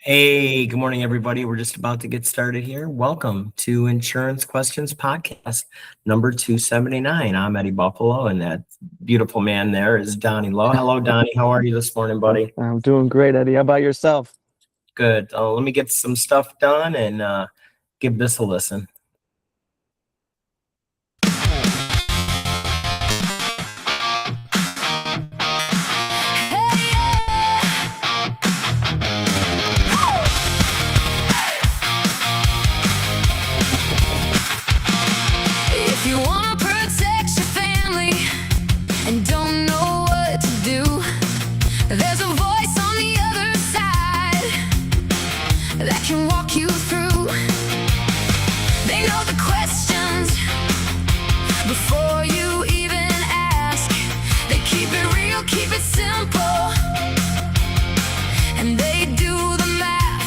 Hey, good morning, everybody. We're just about to get started here. Welcome to Insurance Questions Podcast number 279. I'm Eddie Buffalo, and that beautiful man there is Donnie Lowe. Hello, Donnie. How are you this morning, buddy? I'm doing great, Eddie. How about yourself? Good. Let me get some stuff done and give this a listen. If you want to protect your family and don't know what to do, there's a voice on the other side that can walk you through. They know the questions before you even ask. They keep it real, keep it simple, and they do the math.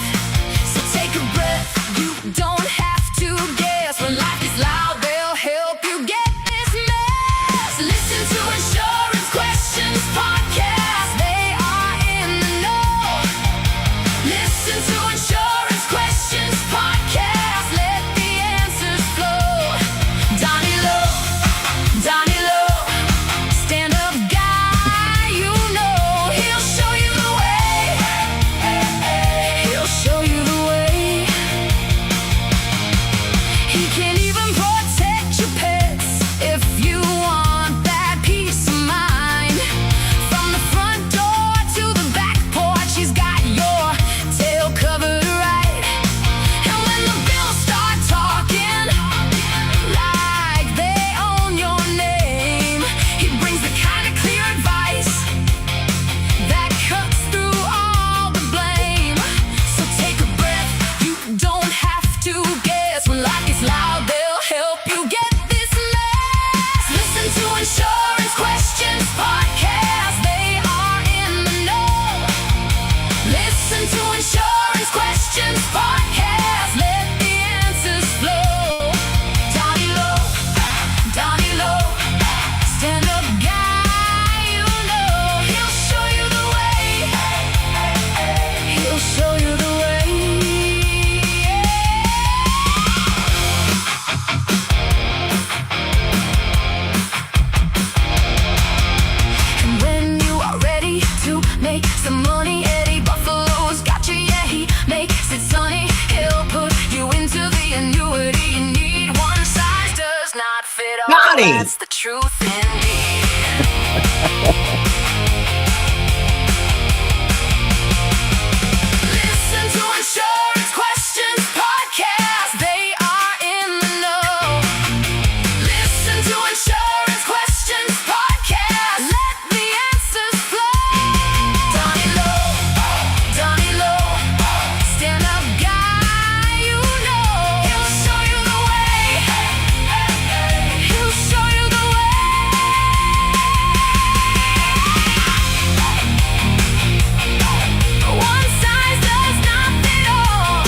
So take a breath, you don't have to guess. When life is loud, they'll help you get this mess. Listen to Insurance Questions Podcast. They are in the know. Listen to Insurance Questions Podcast. Let the answers flow. Donnie Lowe, stand-up guy, you know. He'll show you the way. He'll show you the way. He can even protect your pets if you want that peace of mind. From the front door to the back porch, he's got your tail covered right. And when the bills start talking like they own your name, he brings the kind of clear advice that cuts through all the blame. So take a breath, you don't have to guess. When life is loud, they'll help you get this mess. Listen to Insurance Questions Podcast. They are in the know. Listen to Insurance Questions Podcast. Let the answers flow. Donnie Lowe, stand-up guy, you know. He'll show you the way. He'll show you the way. And when you are ready to make some money, Eddie Buffalo's got you, yeah, he makes it sunny. He'll put you into the annuity you need. One size does not fit all. Donnie! That's the truth indeed. Listen to Insurance Questions Podcast. They are in the know. Listen to Insurance Questions Podcast. Let the answers flow. Donnie Lowe, stand-up guy, you know. He'll show you the way. He'll show you the way. One size does not fit all,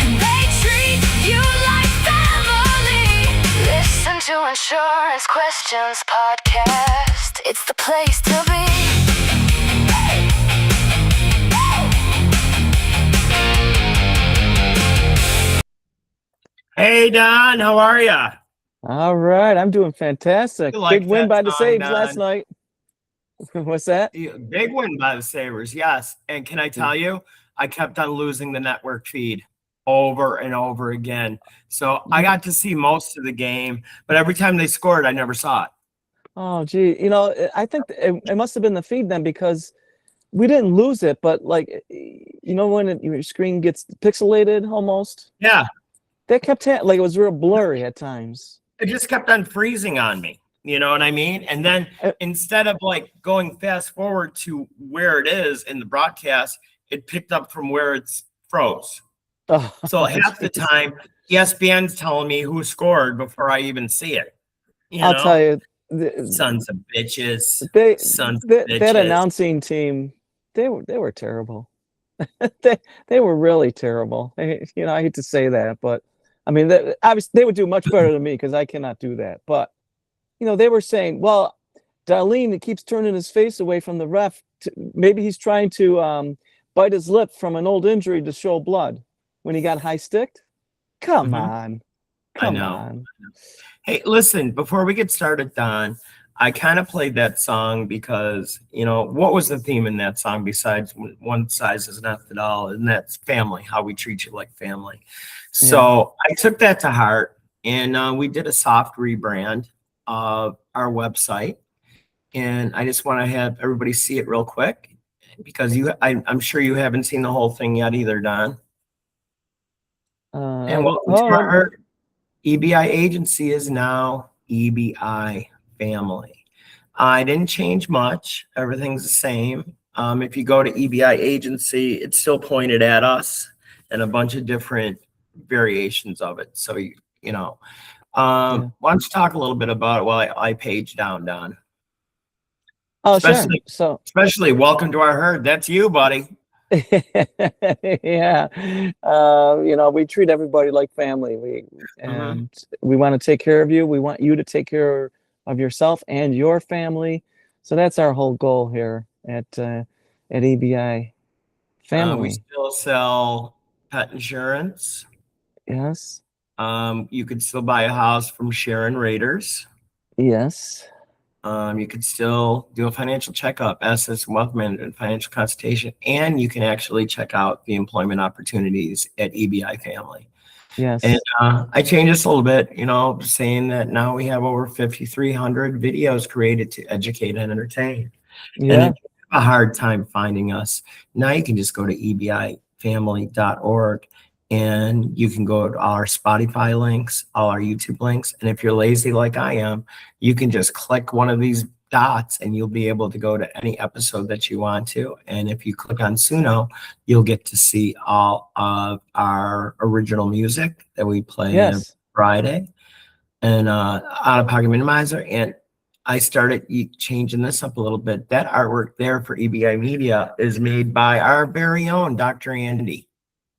and they treat you like family. Listen to Insurance Questions Podcast. It's the place to be. Hey, Don. How are you? All right, I'm doing fantastic. You like Big win that by the song, Sabres Don? last night. What's that? Big win by the Sabres, yes. And can I tell you, I kept on losing the network feed over and over again. So I got to see most of the game, but every time they scored, I never saw it. Oh, gee, I think it must have been the feed then, because we didn't lose it, but like, when your screen gets pixelated almost. Yeah, They kept like it was real blurry at times. it just kept on freezing on me. You know what I mean? And then instead of like going fast forward to where it is in the broadcast, it picked up from where it's froze. Oh, So half the time, ESPN's telling me who scored before I even see it. I'll tell you, Sons of bitches. Sons of that bitches. announcing team, they were terrible. they were really terrible. I hate to say that, but I mean, obviously they would do much better than me because I cannot do that. But they were saying, well, Darlene keeps turning his face away from the ref. Maybe he's trying to bite his lip from an old injury to show blood when he got high sticked? Come Mhm. on. I Come know. on. Hey, listen, before we get started, Don, I kind of played that song because, what was the theme in that song besides one size is not fit all, and that's family, how we treat you like family. So I took that to heart, and we did a soft rebrand of our website. And I just want to have everybody see it real quick because I'm sure you haven't seen the whole thing yet either, Don. And welcome to our EBI agency is now EBI family. I didn't change much. Everything's the same. If you go to EBI agency, it's still pointed at us and a bunch of different variations of it. So, why don't you talk a little bit about it while I page down, Don? Oh, Especially, sure. So, especially welcome to our herd. That's you, buddy. yeah, we treat everybody like family. Mhm. We want to take care of you. We want you to take care of yourself and your family. So that's our whole goal here at EBI We family. still sell pet insurance. Yes. You could still buy a house from Sharon Raiders. Yes. You could still do a financial checkup, assets and wealth management, financial consultation, and you can actually check out the employment opportunities at EBI Family. Yes. And I changed this a little bit, saying that now we have over 5,300 videos created to educate and entertain. And Yeah. if you have a hard time finding us, now you can just go to ebifamily.org and you can go to all our Spotify links, all our YouTube links. And if you're lazy like I am, you can just click one of these dots and you'll be able to go to any episode that you want to. And if you click on Suno, you'll get to see all of our original music that we play on Friday and out-of-pocket minimizer. And I started changing this up a little bit. That artwork there for EBI Media is made by our very own Dr. Andy.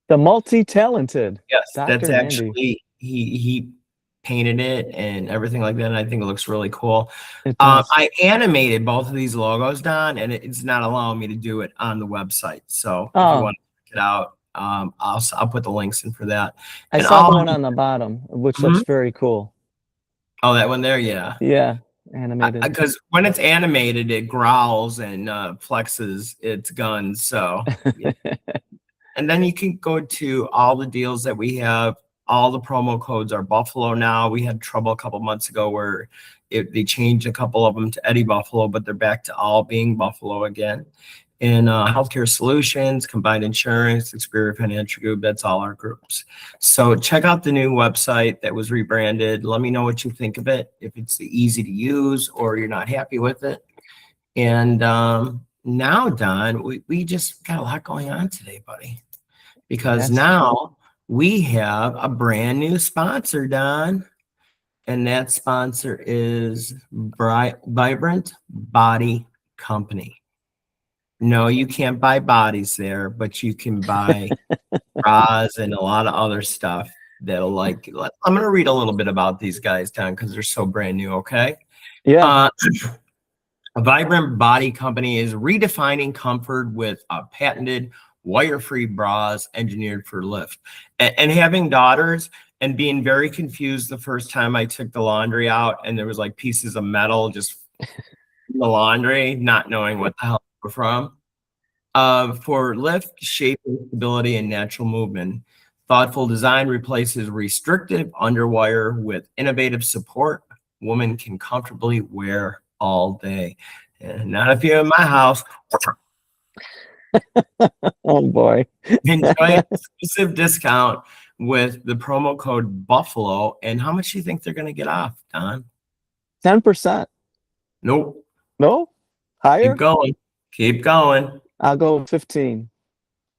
The multi-talented. Yes, Dr. that's Andy. actually he painted it and everything like that. And I think it looks really cool. It does. I animated both of these logos, Don, and it's not allowing me to do it on the website. So if you want to check it out, I'll put the links in for that. I saw the one on the bottom, which looks very cool. Oh, that one there, yeah. Yeah, animated. Because when it's animated, it growls and flexes its guns. So, yeah. And then you can go to all the deals that we have. All the promo codes are Buffalo now. We had trouble a couple months ago where they changed a couple of them to Eddie Buffalo, but they're back to all being Buffalo again. And healthcare solutions, combined insurance, Experior Financial Group, that's all our groups. So check out the new website that was rebranded. Let me know what you think of it, if it's easy to use or you're not happy with it. And now, Don, we just got a lot going on today, buddy, because now we have a brand new sponsor, Don. And that sponsor is Vibrant Body Company. No, you can't buy bodies there, but you can buy bras and a lot of other stuff that'll I'm going to read a little bit about these guys, Don, because they're so brand new, okay? Yeah. A Vibrant Body Company is redefining comfort with patented wire-free bras engineered for lift. And having daughters and being very confused the first time I took the laundry out and there was like pieces of metal just in the laundry, not knowing what the hell they were from. For lift, shape, stability, and natural movement, thoughtful design replaces restrictive underwire with innovative support women can comfortably wear all day. And not if you're in my house. Oh boy. Enjoy an exclusive discount with the promo code Buffalo. And how much do you think they're going to get off, Don? 10%. Nope. No? Higher? Keep going. Keep going. I'll go 15.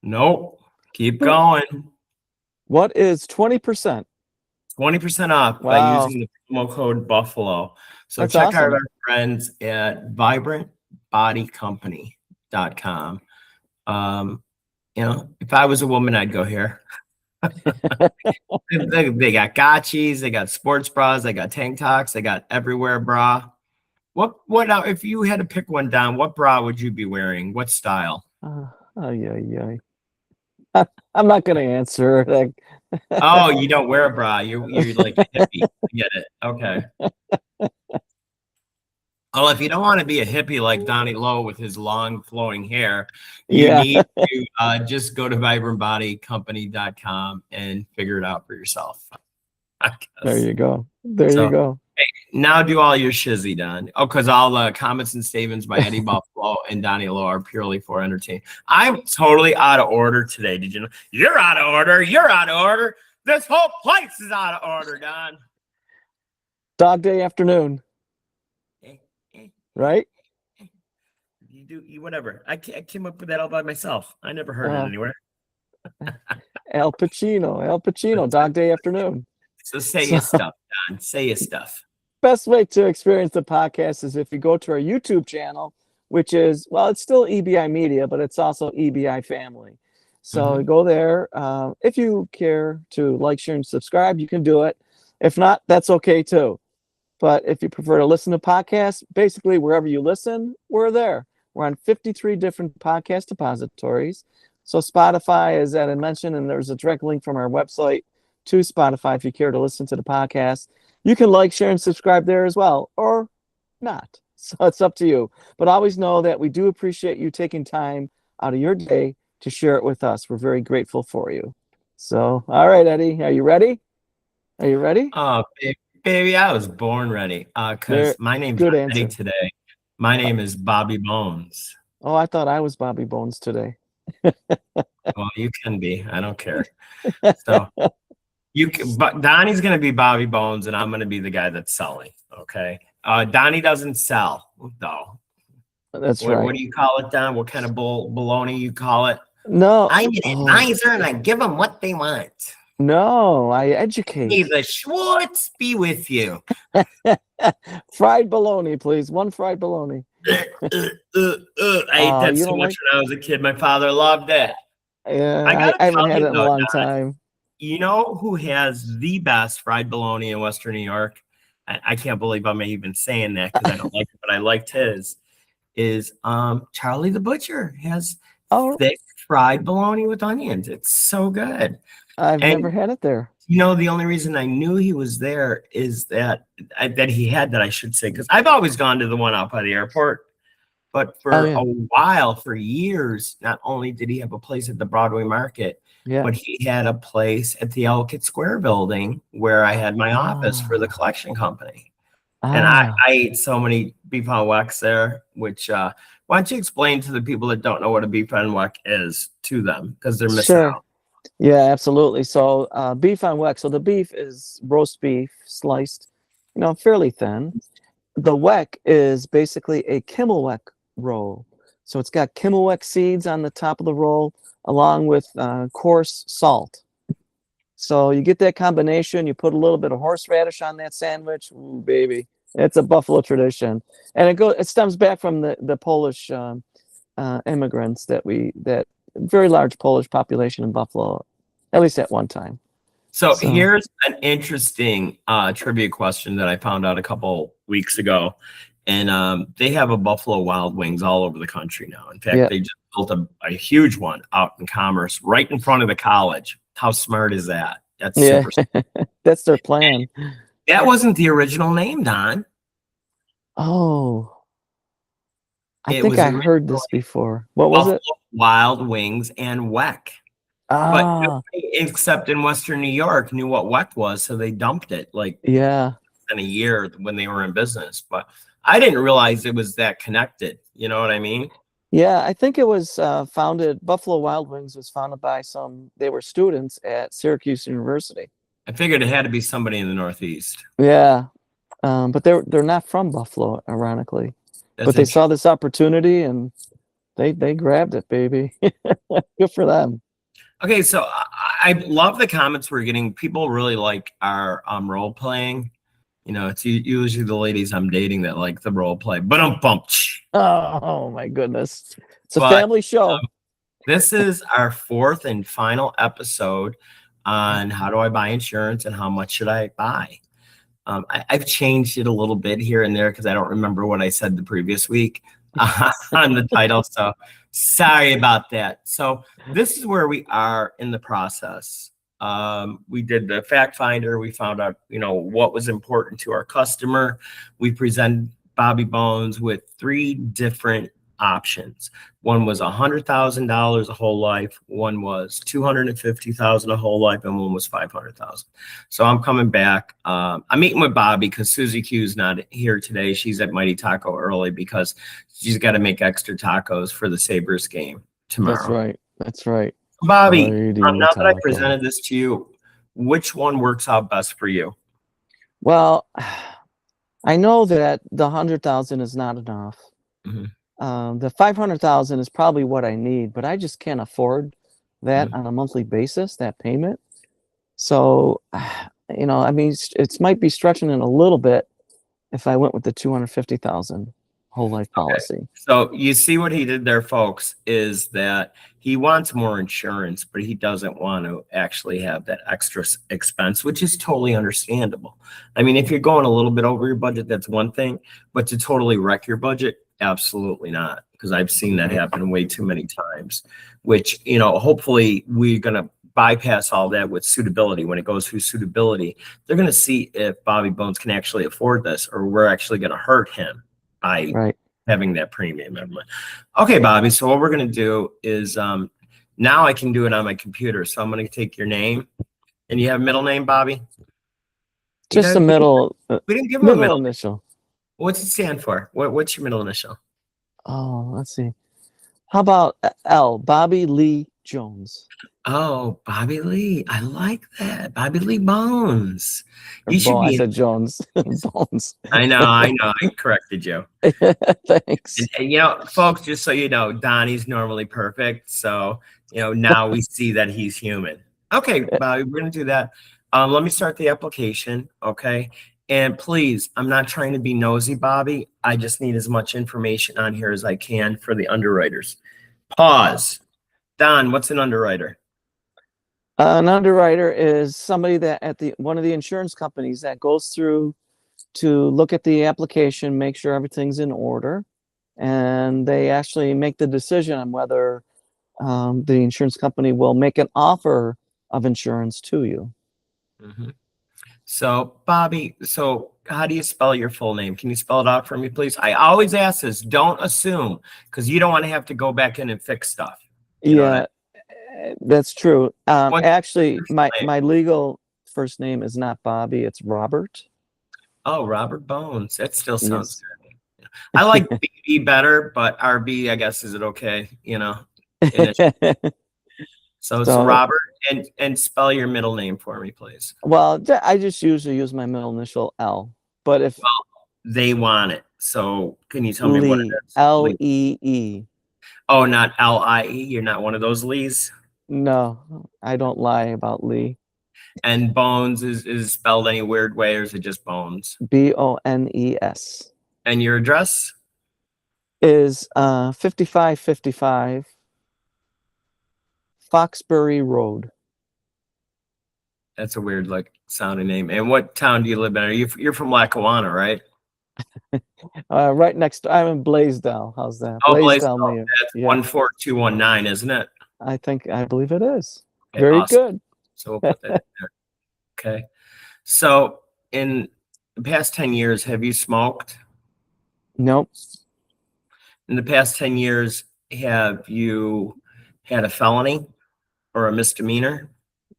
Nope. Keep going. What is 20%? 20% off by using the promo code Buffalo. So that's check awesome. out our friends at vibrantbodycompany.com. If I was a woman, I'd go here. They got gotchis, they got sports bras, they got tank tops, they got everywhere bra. What now? If you had to pick one, Don, what bra would you be wearing? What style? I'm not gonna answer. Like, Oh, you don't wear a bra. You're like a hippie. I get it. Okay. Well, if you don't want to be a hippie like Donnie Lowe with his long flowing hair, you yeah, need to just go to vibrantbodycompany.com and figure it out for yourself. I there guess. you go. There you So go. now do all your shizzy, Don. Oh, because all the comments and statements by Eddie Buffalo and Donnie Lowe are purely for entertainment. I'm totally out of order today. Did you know? You're out of order. You're out of order. This whole place is out of order, Don. Dog day afternoon, right? You whatever. I came up with that all by myself. I never heard it Uh, anywhere. Al Pacino, dog day afternoon. So say So- your stuff, Don. Say your stuff. Best way to experience the podcast is if you go to our YouTube channel, which is, well, it's still EBI Media, but it's also EBI Family. So go there. If you care to like, share, and subscribe, you can do it. If not, that's okay too. But if you prefer to listen to podcasts, basically wherever you listen, we're there. We're on 53 different podcast depositories. So Spotify, as Ed had mentioned, and there's a direct link from our website to Spotify if you care to listen to the podcast. You can like, share, and subscribe there as well, or not. So it's up to you. But always know that we do appreciate you taking time out of your day to share it with us. We're very grateful for you. So, all right, Eddie, are you ready? Are you ready? Oh, baby, I was born ready. There- Because my name's good not Eddie answer. today. My name is Bobby Bones. Oh, I thought I was Bobby Bones today. Well, you can be. I don't care. So but Donnie's gonna be Bobby Bones, and I'm gonna be the guy that's selling. Okay. Donnie doesn't sell, though. That's What right. do you call it, Don? What kind of baloney you call it? No, I'm an oh, advisor, and I give them what they want. no, I May educate. the Schwartz be with you. Fried bologna, please. One fried bologna. I ate that you so don't much when I was a kid. My father loved it. Yeah, I gotta I haven't tell had you it in a though, long Don, time. You know who has the best fried bologna in Western New York? I can't believe I'm even saying that because I don't like it, but I liked his. Is Charlie the Butcher has Oh, thick fried bologna with onions. It's so good. I've And never had it there. you know, the only reason I knew he was there is that he had that, I should say, because I've always gone to the one out by the airport. But for Oh, yeah. a while, for years, not only did he have a place at the Broadway Market, Yeah. but he had a place at the Ellicott Square building where I had my office for the collection company. And I ate so many beef on wax there, which why don't you explain to the people that don't know what a beef on wax is to them, because they're missing Sure. out. Yeah, absolutely. So beef on weck. So the beef is roast beef sliced, fairly thin. The weck is basically a Kimmelweck roll. So it's got Kimmelweck seeds on the top of the roll, along with coarse salt. So you get that combination. You put a little bit of horseradish on that sandwich. Ooh, baby, it's a Buffalo tradition, and it stems back from the Polish immigrants that very large Polish population in Buffalo, at least at one time. So So- here's an interesting trivia question that I found out a couple weeks ago. And they have a Buffalo Wild Wings all over the country now. In fact, Yeah. they just built a huge one out in Commerce right in front of the college. How smart is that? That's Yeah, super. that's their plan. That wasn't the original name, Don. Oh, I It think was I heard this before. What was Buffalo it? Wild Wings and Weck. But Ah, nobody except in Western New York knew what Weck was, so they dumped it like yeah. in a year when they were in business. But I didn't realize it was that connected. You know what I mean? Yeah, I think it was Buffalo Wild Wings was founded by they were students at Syracuse University. I figured it had to be somebody in the Northeast. Yeah, but they're not from Buffalo, ironically. That's But they interesting. saw this opportunity and they grabbed it, baby. Good for them. Okay, so I love the comments we're getting. People really like our role playing. You know, it's usually the ladies I'm dating that like the role play. But Oh my goodness. It's a But, family show. this is our fourth and final episode on how do I buy insurance and how much should I buy. I've changed it a little bit here and there because I don't remember what I said the previous week. on the title. So sorry about that. So this is where we are in the process. We did the fact finder. We found out, what was important to our customer. We presented Bobby Bones with 3 different options. One was $100,000 a whole life. One was $250,000 a whole life, and one was $500,000. So I'm coming back. I'm meeting with Bobby because Susie Q's not here today. She's at Mighty Taco early because she's got to make extra tacos for the Sabres game tomorrow. That's right. That's right. Bobby, Mighty now that I Taco. presented this to you, which one works out best for you? Well, I know that the 100,000 is not enough. Mhm. The 500,000 is probably what I need, but I just can't afford that on a monthly basis, that payment. So, I mean, it might be stretching it a little bit if I went with the 250,000 whole life policy. So you see what he did there, folks, is that he wants more insurance, but he doesn't want to actually have that extra expense, which is totally understandable. I mean, if you're going a little bit over your budget, that's one thing, but to totally wreck your budget, absolutely not, because I've seen that happen way too many times, which, hopefully we're going to bypass all that with suitability. When it goes through suitability, they're going to see if Bobby Bones can actually afford this, or we're actually going to hurt him by having that premium every month. Okay, Bobby. So what we're going to do is now I can do it on my computer. So I'm going to take your name, and you have a middle name, Bobby? Just the middle. We didn't give him a middle initial. What's it stand for? What's your middle initial? Oh, let's see. How about L? Bobby Lee Jones. Oh, Bobby Lee. I like that. Bobby Lee Bones. You should be. I said Jones. Bones. I know. I corrected you. Thanks. And, folks, just so you know, Donnie's normally perfect. So, now we see that he's human. Okay, Bobby, we're going to do that. Let me start the application. Okay. And please, I'm not trying to be nosy, Bobby. I just need as much information on here as I can for the underwriters. Pause. Don, what's an underwriter? An underwriter is somebody that at one of the insurance companies that goes through to look at the application, make sure everything's in order, and they actually make the decision on whether the insurance company will make an offer of insurance to you. Mm-hmm. So, Bobby, how do you spell your full name? Can you spell it out for me, please? I always ask this. Don't assume, because you don't want to have to go back in and fix stuff. That's true. Actually, my legal first name is not Bobby. It's Robert. Oh, Robert Bones. That still sounds good. I like BB better, but RB, I guess, is it okay? So it's Robert, and spell your middle name for me, please. Well, I just usually use my middle initial L. But if they want it, so can you tell me what it is? L-E-E. Oh, not L-I-E. You're not one of those Lees? No, I don't lie about Lee. And Bones is spelled any weird way, or is it just Bones? B-O-N-E-S. And your address? Is 5555 Foxbury Road. That's a weird sounding name. And what town do you live in? You're from Lackawanna, right? Right next to, I'm in Blaisdell. How's that? Oh, Blaisdell. That's 14219, isn't it? I believe it is. Okay, very awesome. good. So we'll put that in there. Okay. So in the past 10 years, have you smoked? Nope. In the past 10 years, have you had a felony or a misdemeanor?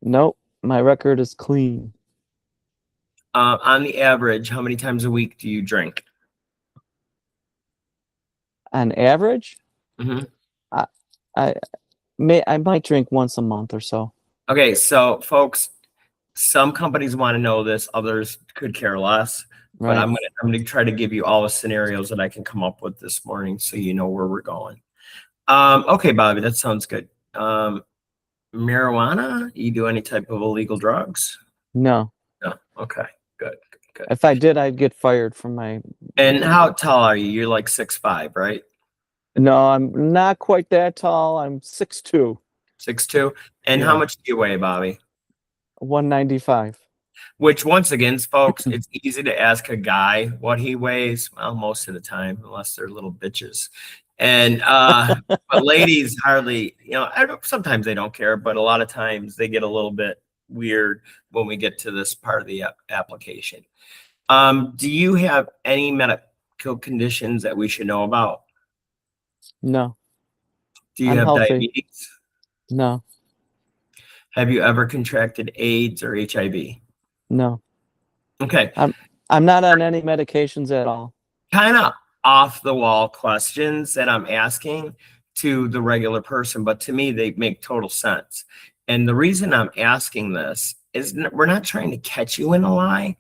Nope. My record is clean. On the average, how many times a week do you drink? On average? Mm-hmm. I might drink once a month or so. Okay, so folks, some companies want to know this, others could care less. Right. But I'm gonna try to give you all the scenarios that I can come up with this morning, so you know where we're going. Okay, Bobby, that sounds good. Marijuana? You do any type of illegal drugs? No. No. Okay. Good. If I did, I'd get fired from my. And how tall are you? You're like 6'5", right? No, I'm not quite that tall. I'm 6'2". 6'2". And how much do you weigh, Bobby? 195. Which once again, folks, it's easy to ask a guy what he weighs. Well, most of the time, unless they're little bitches. And but ladies hardly, sometimes they don't care, but a lot of times they get a little bit weird when we get to this part of the application. Do you have any medical conditions that we should know about? No. Do you I'm have healthy. diabetes? No. Have you ever contracted AIDS or HIV? No. Okay. I'm not on any medications at all. Kind of off the wall questions that I'm asking to the regular person, but to me, they make total sense. And the reason I'm asking this is we're not trying to catch you in a lie,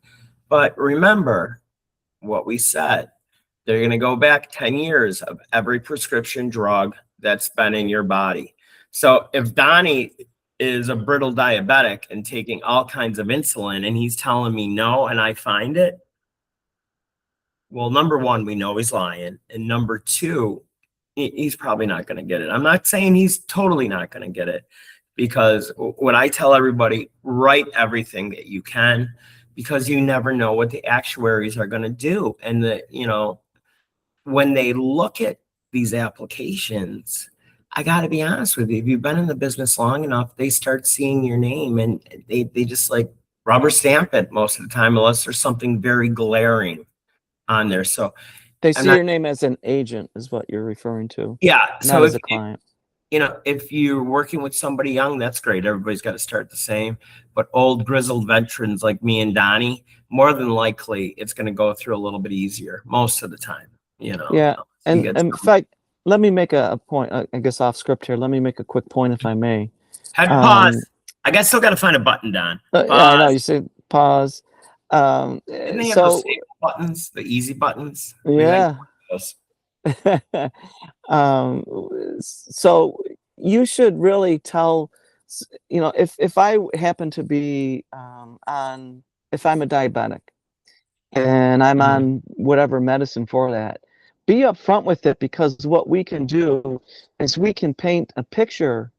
but remember what we said. They're going to go back 10 years of every prescription drug that's been in your body. So if Donnie is a brittle diabetic and taking all kinds of insulin and he's telling me no and I find it, well, number one, we know he's lying. And number two, he's probably not going to get it. I'm not saying he's totally not going to get it, because when I tell everybody, write everything that you can, because you never know what the actuaries are going to do. And when they look at these applications, I got to be honest with you, if you've been in the business long enough, they start seeing your name and they just like rubber stamp it most of the time, unless there's something very glaring on there. So they see your name as an agent is what you're referring to. Yeah. Not so as a client. If you're working with somebody young, that's great. Everybody's got to start the same. But old grizzled veterans like me and Donnie, more than likely, it's going to go through a little bit easier most of the time. Yeah. And in fact, let me make a point, I guess off script here. Let me make a quick point, if I may. Pause. I guess still got to find a button, Don. Yeah, I know you said pause. Didn't they have those buttons, the easy buttons? Yeah. So you should really tell, if I happen to be if I'm a diabetic and I'm on whatever medicine for that, be upfront with it, because what we can do is we can paint a picture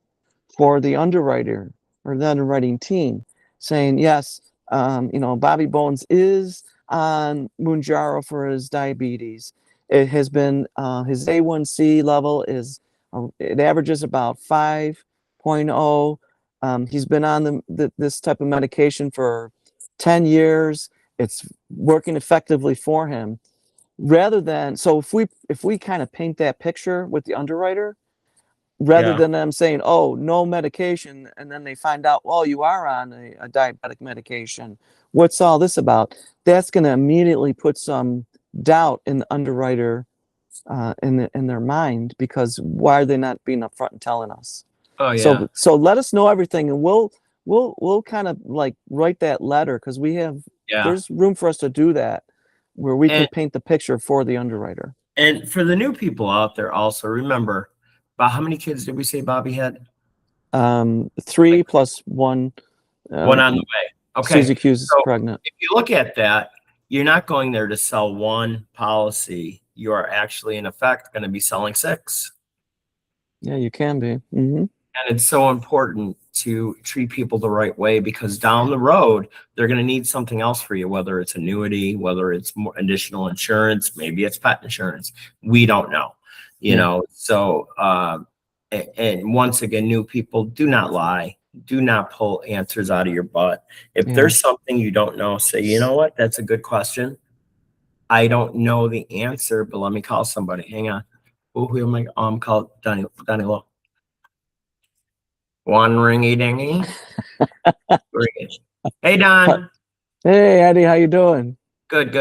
for the underwriter or the underwriting team saying, yes, Bobby Bones is on Mounjaro for his diabetes. It has been his A1C level it averages about 5.0. He's been on this type of medication for 10 years. It's working effectively for him. Rather than, so if we kind of paint that picture with the underwriter, rather than them saying, oh, no medication, and then they find out, well, you are on a diabetic medication. What's all this about? That's going to immediately put some doubt in the underwriter in their mind, because why are they not being upfront and telling us? Oh yeah. So let us know everything, and we'll kind of like write that letter, because there's room for us to do that, where we can paint the picture for the underwriter. And for the new people out there, also remember, about how many kids did we say Bobby had? 3 plus 1. One on the way. Okay. Susie Q's is pregnant. If you look at that, you're not going there to sell one policy. You are actually, in effect, going to be selling 6. Yeah, you can be. Mm-hmm. And it's so important to treat people the right way, because down the road, they're going to need something else for you, whether it's annuity, whether it's more additional insurance, maybe it's pet insurance. We don't know, So, and once again, new people, do not lie. Do not pull answers out of your butt. If there's something you don't know, say, you know what, that's a good question. I don't know the answer, but let me call somebody. Hang on. Who am I? Call Donnie Lowe. One ringy dingy. Hey, Don. Hey, Eddie, how you doing? Good.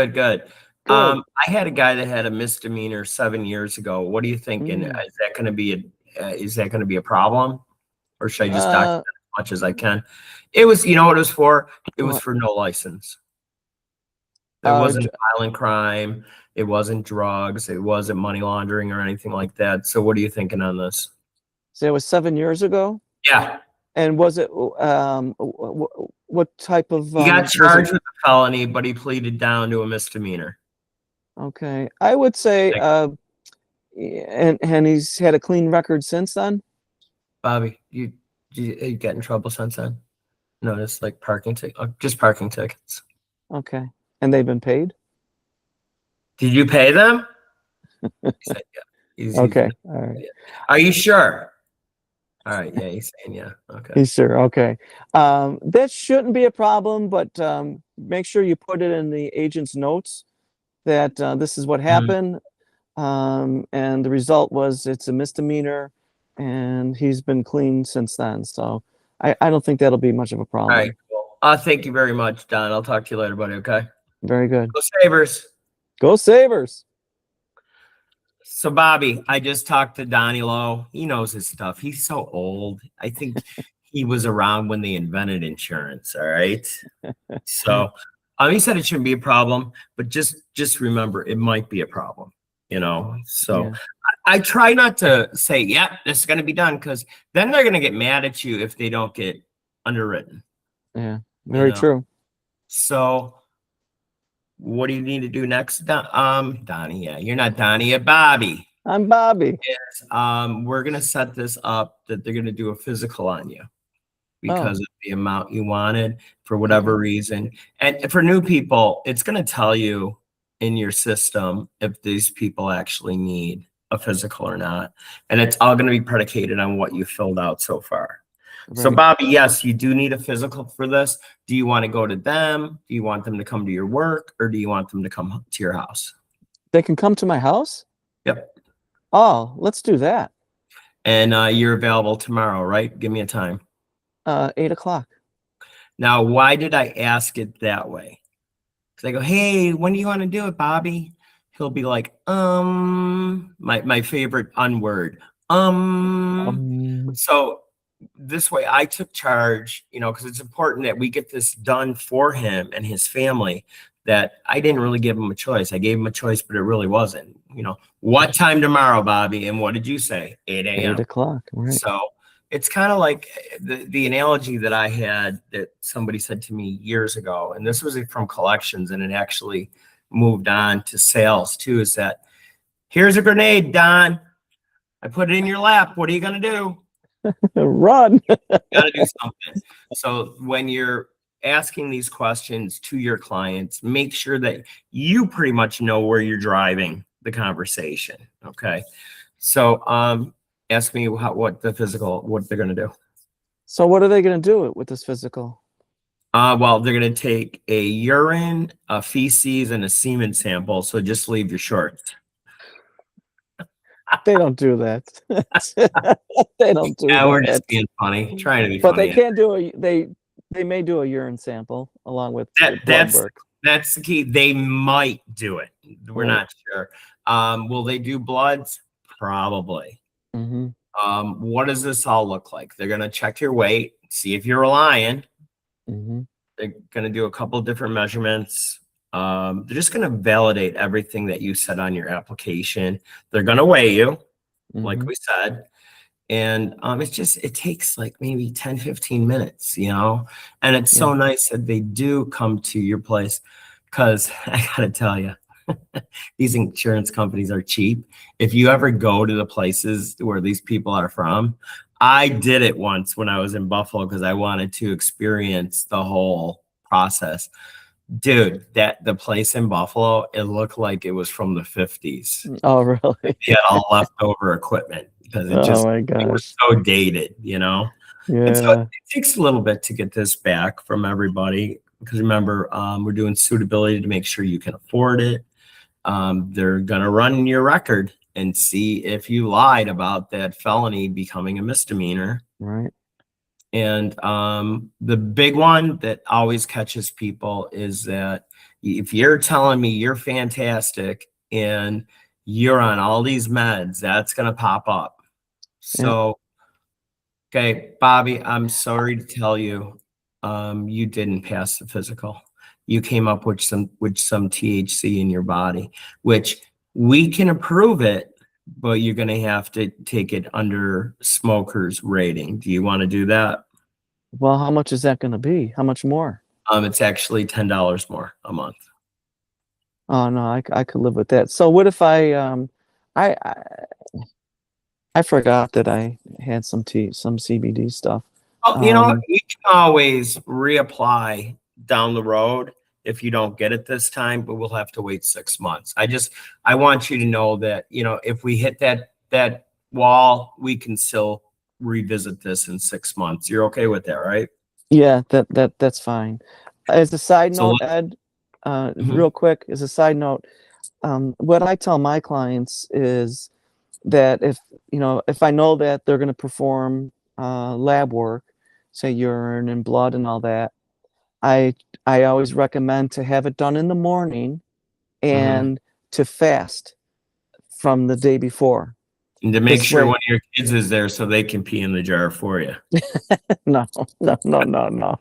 I had a guy that had a misdemeanor 7 years ago. What are you thinking? Is that going to be a problem, or should I just document as much as I can? It was, what it was for? It was for no license. There wasn't violent crime. It wasn't drugs. It wasn't money laundering or anything like that. So what are you thinking on this? So it was 7 years ago? Yeah. And was it, what type of... He got charged with a felony, but he pleaded down to a misdemeanor. Okay. I would say, and he's had a clean record since then? Bobby, you get in trouble since then? No, it's like parking ticket, just parking tickets. Okay. And they've been paid? Did you pay them? He said, yeah. Okay. All right. Yeah. Are you sure? All right. Yeah, he's saying yeah. Okay. He's sure. Okay. That shouldn't be a problem, but make sure you put it in the agent's notes that this is what happened. And the result was it's a misdemeanor and he's been clean since then. So I don't think that'll be much of a All problem. right. Cool. Thank you very much, Don. I'll talk to you later, buddy. Okay. Very good. Go Sabres. Go Sabres. So, Bobby, I just talked to Donnie Lowe. He knows his stuff. He's so old. I think he was around when they invented insurance. All right. So, he said it shouldn't be a problem, but just remember, it might be a problem. So Yeah. I try not to say, yeah, this is going to be done, because then they're going to get mad at you if they don't get underwritten. Yeah. Very true. So what do you need to do next? Donnie, yeah, you're not Donnie, you're Bobby. I'm Bobby. We're going to set this up that they're going to do a physical on you because of the amount you wanted for whatever reason. And for new people, it's going to tell you in your system if these people actually need a physical or not. And it's all going to be predicated on what you filled out so far. Right. So, Bobby, yes, you do need a physical for this. Do you want to go to them? Do you want them to come to your work, or do you want them to come to your house? They can come to my house? Yep. Oh, let's do that. And you're available tomorrow, right? Give me a time. 8 o'clock. Now, why did I ask it that way? Because I go, hey, when do you want to do it, Bobby? He'll be like, my favorite unword. So this way I took charge, because it's important that we get this done for him and his family, that I didn't really give him a choice. I gave him a choice, but it really wasn't. What time tomorrow, Bobby? And what did you say? 8 a.m. 8 o'clock. Right. So it's kind of like the analogy that I had that somebody said to me years ago, and this was from collections, and it actually moved on to sales too, is that here's a grenade, Don. I put it in your lap. What are you going to do? Run. Got to do something. So when you're asking these questions to your clients, make sure that you pretty much know where you're driving the conversation. Okay. So ask me what they're going to do. So what are they going to do with this physical? Well, they're going to take a urine, a feces, and a semen sample. So just leave your shorts. They don't do that. They don't do that. Yeah, we're just being funny, trying to be But funny. they can do they may do a urine sample along with blood work. That's the key. They might do it. We're Right. not sure. Will they do bloods? Probably. Mm-hmm. What does this all look like? They're going to check your weight, see if you're lying. Mm-hmm. They're going to do a couple different measurements. They're just going to validate everything that you said on your application. They're going to weigh you, like we said. And it takes like maybe 10, 15 minutes, and it's so nice that they do come to your place, because I got to tell you, these insurance companies are cheap. If you ever go to the places where these people are from, I did it once when I was in Buffalo because I wanted to experience the whole process. Dude, the place in Buffalo, it looked like it was from the 50s. Oh, really? They had all leftover equipment because it was so dated, Yeah. And so it takes a little bit to get this back from everybody, because remember, we're doing suitability to make sure you can afford it. They're going to run your record and see if you lied about that felony becoming a misdemeanor. Right. And the big one that always catches people is that if you're telling me you're fantastic and you're on all these meds, that's going to pop up. So, okay, Bobby, I'm sorry to tell you, you didn't pass the physical. You came up with some THC in your body, which we can approve it, but you're going to have to take it under smoker's rating. Do you want to do that? Well, how much is that going to be? How much more? It's actually $10 more a month. Oh no, I could live with that. So what if I forgot that I had some CBD stuff. Oh, you always reapply down the road if you don't get it this time, but we'll have to wait 6 months. I want you to know that, if we hit that wall, we can still revisit this in 6 months. You're okay with that, right? Yeah, that's fine. As a side So note, Ed, Mhm. real quick, as a side note, what I tell my clients is that if I know that they're going to perform lab work, say urine and blood and all that, I always recommend to have it done in the morning and to fast from the day before. And to make This sure way, one of your kids is there so they can pee in the jar for you. no, no.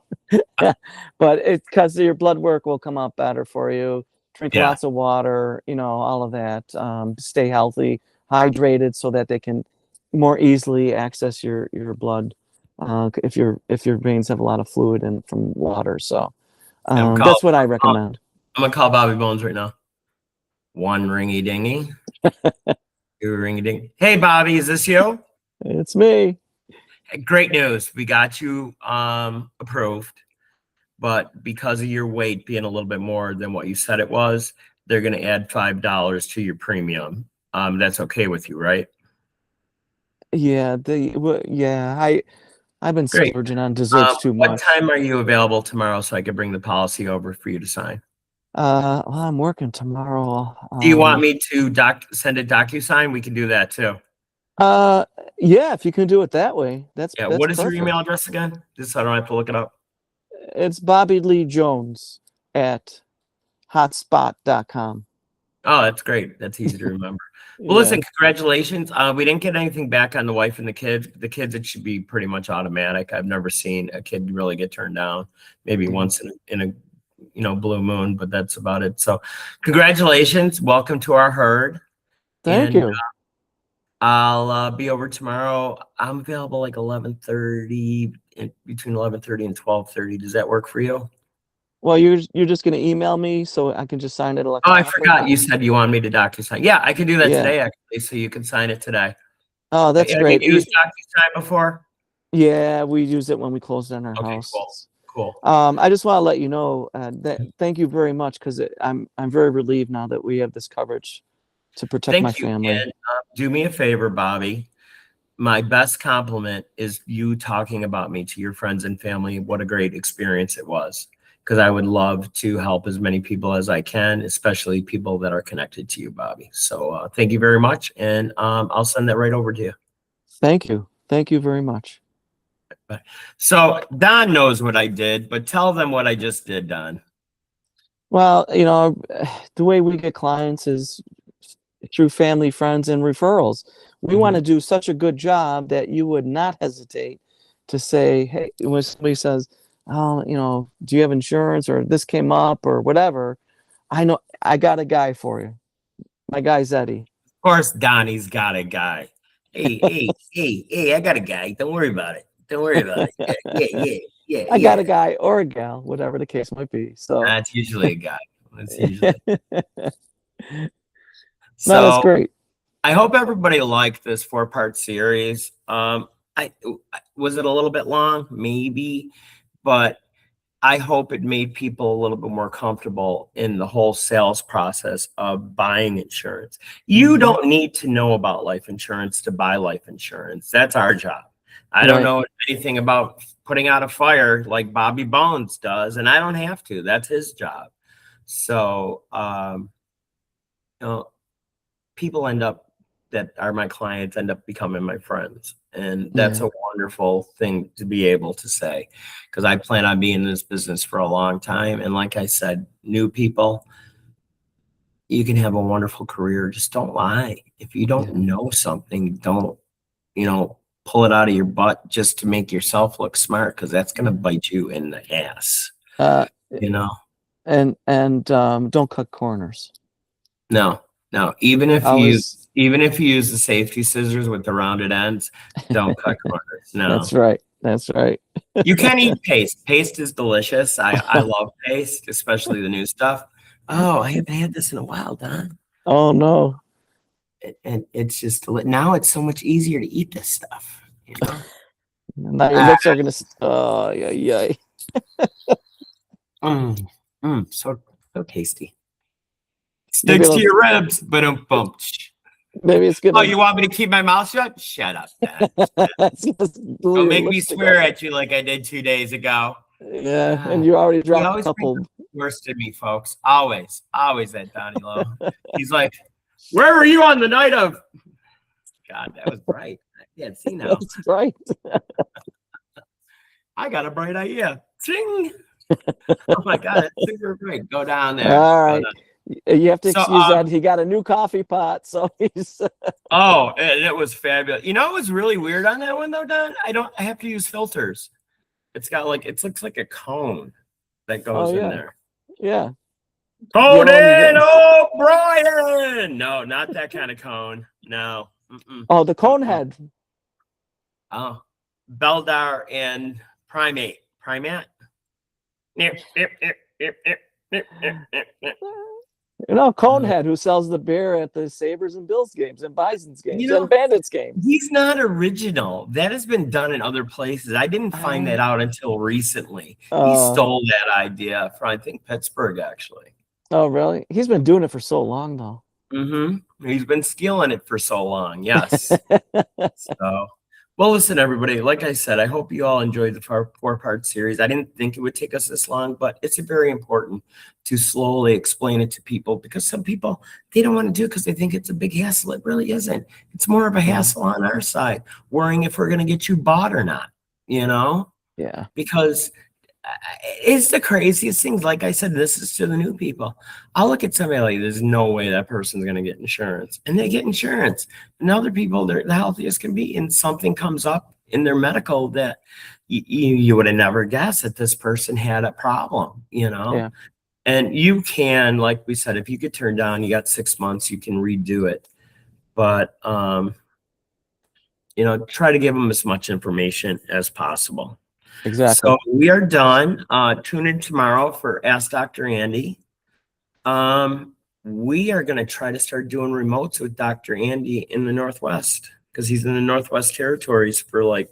But it's because your blood work will come out better for you. Drink Yeah. lots of water, all of that. Stay healthy, hydrated, so that they can more easily access your blood if your veins have a lot of fluid in from water. So that's what I recommend. I'm gonna call Bobby Bones right now. One ringy dingy. Two ringy ding. Hey Bobby, is this you? It's me. Great news. We got you approved, but because of your weight being a little bit more than what you said it was, they're gonna add $5 to your premium. That's okay with you, right? Yeah, I've been Great. splurging on desserts too What much. time are you available tomorrow so I can bring the policy over for you to sign? Well, I'm working tomorrow. Do you want me to send a DocuSign? We can do that too. Yeah, if you can do it that way, that's What is your perfect. email address again? Just so I don't have to look it up. It's Bobby Lee Jones at hotspot.com. Oh, that's great. That's easy to remember. Well, listen, congratulations. We didn't get anything back on the wife and the kids. The kids, it should be pretty much automatic. I've never seen a kid really get turned down. Maybe once in a blue moon, but that's about it. So, congratulations. Welcome to our herd. Thank you. I'll be over tomorrow. I'm available like 11:30, between 11:30 and 12:30. Does that work for you? Well, you're just gonna email me so I can just sign it Oh, I electronically. forgot. You said you wanted me to DocuSign. Yeah, I can do that Yeah. today, actually, so you can sign it today. Oh, that's Have great. you used DocuSign before? Yeah, we used it when we closed down our Okay, house. cool. I just want to let you know that thank you very much, because I'm very relieved now that we have this coverage to protect my Thank you. family. And do me a favor, Bobby. My best compliment is you talking about me to your friends and family. What a great experience it was. Because I would love to help as many people as I can, especially people that are connected to you, Bobby. So thank you very much. And I'll send that right over to you. Thank you. Thank you very much. So Don knows what I did, but tell them what I just did, Don. Well, the way we get clients is through family, friends, and referrals. We want to do such a good job that you would not hesitate to say, hey, when somebody says, oh, do you have insurance, or this came up, or whatever, I know I got a guy for you. My guy's Eddie. Of course, Donnie's got a guy. Hey, I got a guy. Don't worry about it. Yeah. I got a guy or a gal, whatever the case might be. So That's usually a guy. That's usually. no, So that's great. I hope everybody liked this 4-part series. Was it a little bit long? Maybe, but I hope it made people a little bit more comfortable in the whole sales process of buying insurance. You don't need to know about life insurance to buy life insurance. That's our job. I don't know anything about putting out a fire like Bobby Bones does, and I don't have to. That's his job. So, people that are my clients end up becoming my friends. And that's a wonderful thing to be able to say, because I plan on being in this business for a long time. And like I said, new people, you can have a wonderful career. Just don't lie. If you don't know something, don't, pull it out of your butt just to make yourself look smart, because that's going to bite you in the ass. And don't cut corners. No. Even if you use the safety scissors with the rounded ends, don't cut corners. No. That's right. You can eat paste. Paste is delicious. I love paste, especially the new stuff. Oh, I haven't had this in a while, Don. Oh no. And it's just, now it's so much easier to eat this stuff. Now your lips are gonna. Oh, yeah, yeah. So tasty. Maybe Sticks to your ribs, but bump. Maybe it's gonna. Oh, you want me to keep my mouth shut? Shut up, Dad. it's gonna glue Don't your make me lips swear together. at you like I did 2 days ago. Yeah, Ah, and you already he dropped a always couple. brings the worst in me, folks. Always that Donnie Lowe. He's like, where were you on the night of? God, that was bright. Yeah, see now. That's right. I got a bright idea. Zing. Oh my God, that's super bright. Go down there. All Go right. down. You have to So, excuse that he got a new coffee pot, so he's. Oh, it was fabulous. You know, it was really weird on that one though, Don. I have to use filters. It's got like, it looks like a cone that goes in yeah. there. Yeah. Conan O'Brien. No, not that kind of cone. No. Oh, the cone head. Oh, Beldar and Primate. You know, Conehead, who sells the beer at the Sabres and Bills games and Bison's games You know, and Bandits games. He's not original. That has been done in other places. I didn't find that out until recently. He stole that idea from, I think, Pittsburgh, actually. Oh, really? He's been doing it for so long, though. He's been stealing it for so long. Yes. So, well, listen, everybody. Like I said, I hope you all enjoyed the four-part series. I didn't think it would take us this long, but it's very important to slowly explain it to people because some people, they don't want to do it because they think it's a big hassle. It really isn't. It's more of a hassle on our side, worrying if we're going to get you bought or not, you know? Yeah. Because it's the craziest things. Like I said, this is to the new people. I'll look at somebody like, there's no way that person's going to get insurance. And they get insurance. And other people, they're the healthiest can be. And something comes up in their medical that you would have never guessed that this person had a problem, you know? Yeah. And you can, like we said, if you get turned down, you got 6 months, you can redo it. But, you know, try to give them as much information as possible. Exactly. So we are done. Tune in tomorrow for Ask Dr. Andy. We are going to try to start doing remotes with Dr. Andy in the Northwest because he's in the Northwest Territories for like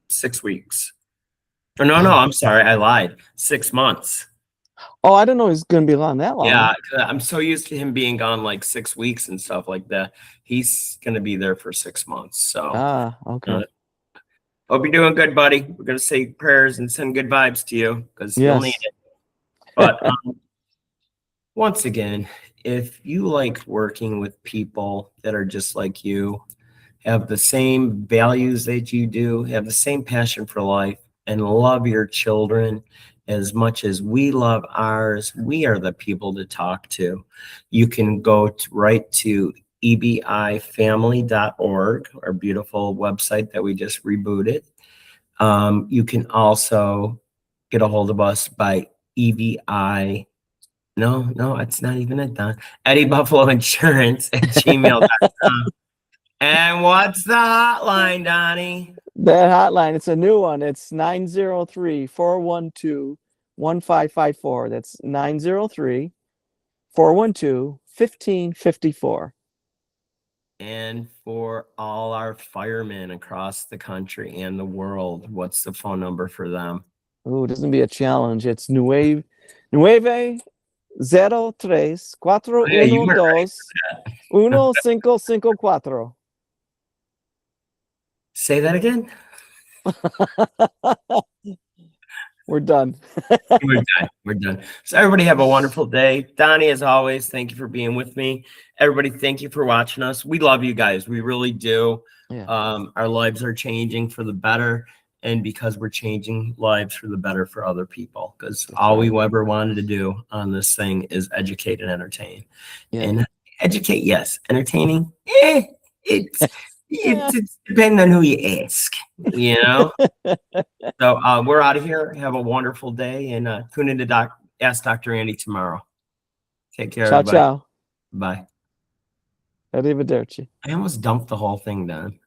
6 weeks. Oh, no, I'm sorry. I lied. 6 months. Oh, I didn't know he's going to be gone that long. Yeah, I'm so used to him being gone like 6 weeks and stuff like that. He's going to be there for 6 months. So, okay. Hope you're doing good, buddy. We're going to say prayers and send good vibes to you because you'll need it. But once again, if you like working with people that are just like you, have the same values that you do, have the same passion for life, and love your children as much as we love ours, we are the people to talk to. You can go right to ebifamily.org, our beautiful website that we just rebooted. You can also get a hold of us by EBI. No, it's not even it, Don. Eddie Buffalo Insurance at gmail.com. And what's the hotline, Donnie? That hotline, it's a new one. It's 903-412-1554. That's 903-412-1554. And for all our firemen across the country and the world, what's the phone number for them? Oh, this is going to be a challenge. It's 903-412-1554. Say that again. We're done. We're done. So everybody have a wonderful day. Donnie, as always, thank you for being with me. Everybody, thank you for watching us. We love you guys. We really do. Yeah. Our lives are changing for the better. And because we're changing lives for the better for other people, because all we ever wanted to do on this thing is educate and entertain. Yeah. And educate, yes. Entertaining, it's depending on who you ask, you know? So we're out of here. Have a wonderful day and tune into Ask Dr. Andy tomorrow. Take care, Ciao, everybody. ciao. Bye. Arrivederci. I almost dumped the whole thing, Don.